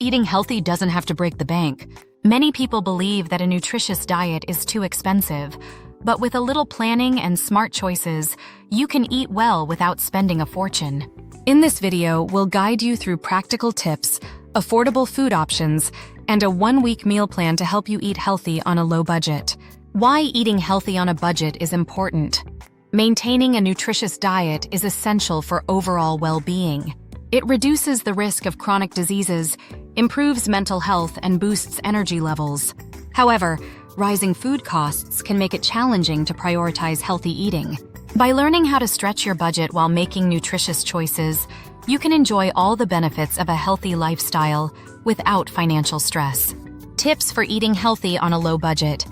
Eating healthy doesn't have to break the bank. Many people believe that a nutritious diet is too expensive, but with a little planning and smart choices, you can eat well without spending a fortune. In this video, we'll guide you through practical tips, affordable food options, and a one-week meal plan to help you eat healthy on a low budget. Why eating healthy on a budget is important. Maintaining a nutritious diet is essential for overall well-being. It reduces the risk of chronic diseases, improves mental health, and boosts energy levels. However, rising food costs can make it challenging to prioritize healthy eating. By learning how to stretch your budget while making nutritious choices, you can enjoy all the benefits of a healthy lifestyle without financial stress. Tips for eating healthy on a low budget.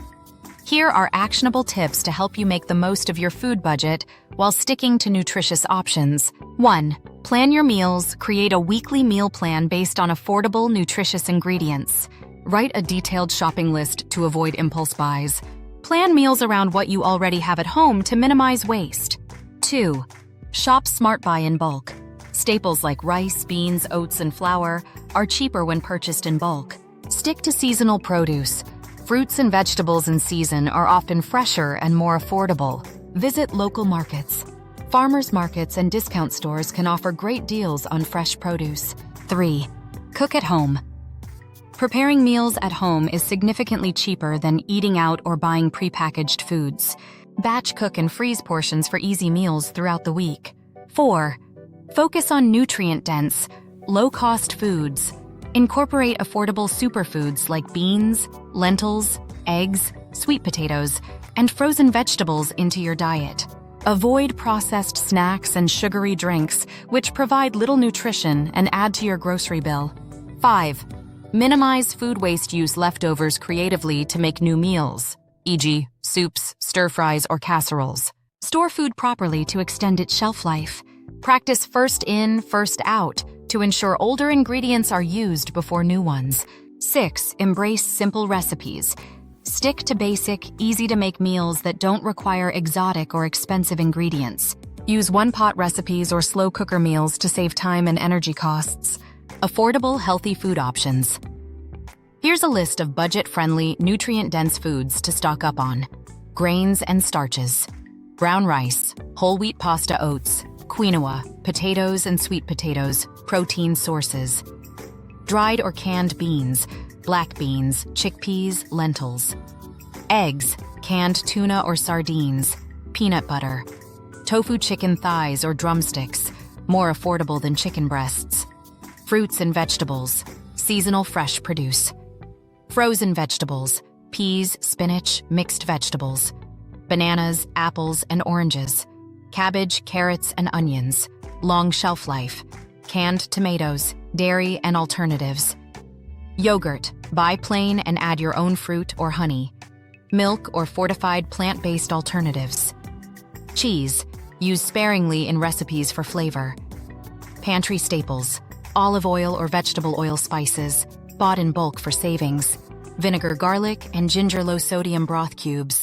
Here are actionable tips to help you make the most of your food budget while sticking to nutritious options. 1. Plan your meals. Create a weekly meal plan based on affordable, nutritious ingredients. Write a detailed shopping list to avoid impulse buys. Plan meals around what you already have at home to minimize waste. 2. Shop smart. Buy in bulk. Staples like rice, beans, oats, and flour are cheaper when purchased in bulk. Stick to seasonal produce. Fruits and vegetables in season are often fresher and more affordable. Visit local markets. Farmers markets and discount stores can offer great deals on fresh produce. 3. Cook at home. Preparing meals at home is significantly cheaper than eating out or buying prepackaged foods. Batch cook and freeze portions for easy meals throughout the week. 4. Focus on nutrient-dense, low-cost foods. Incorporate affordable superfoods like beans, lentils, eggs, sweet potatoes, and frozen vegetables into your diet. Avoid processed snacks and sugary drinks, which provide little nutrition and add to your grocery bill. 5. Minimize food waste. Use leftovers creatively to make new meals, e.g., soups, stir-fries, or casseroles. Store food properly to extend its shelf life. Practice first in, first out to ensure older ingredients are used before new ones. 6. Embrace simple recipes. Stick to basic, easy-to-make meals that don't require exotic or expensive ingredients. Use one-pot recipes or slow cooker meals to save time and energy costs. Affordable, healthy food options. Here's a list of budget-friendly, nutrient-dense foods to stock up on. Grains and starches. Brown rice, whole wheat pasta, oats, quinoa, potatoes and sweet potatoes, protein sources. Dried or canned beans, black beans, chickpeas, lentils. Eggs, canned tuna or sardines, peanut butter. Tofu chicken thighs or drumsticks, more affordable than chicken breasts. Fruits and vegetables, seasonal fresh produce. Frozen vegetables, peas, spinach, mixed vegetables. Bananas, apples, and oranges. Cabbage, carrots, and onions, long shelf life. Canned tomatoes, dairy, and alternatives. Yogurt, buy plain and add your own fruit or honey. Milk or fortified plant-based alternatives. Cheese, use sparingly in recipes for flavor. Pantry staples, olive oil or vegetable oil spices, bought in bulk for savings. Vinegar, garlic, and ginger low-sodium broth cubes.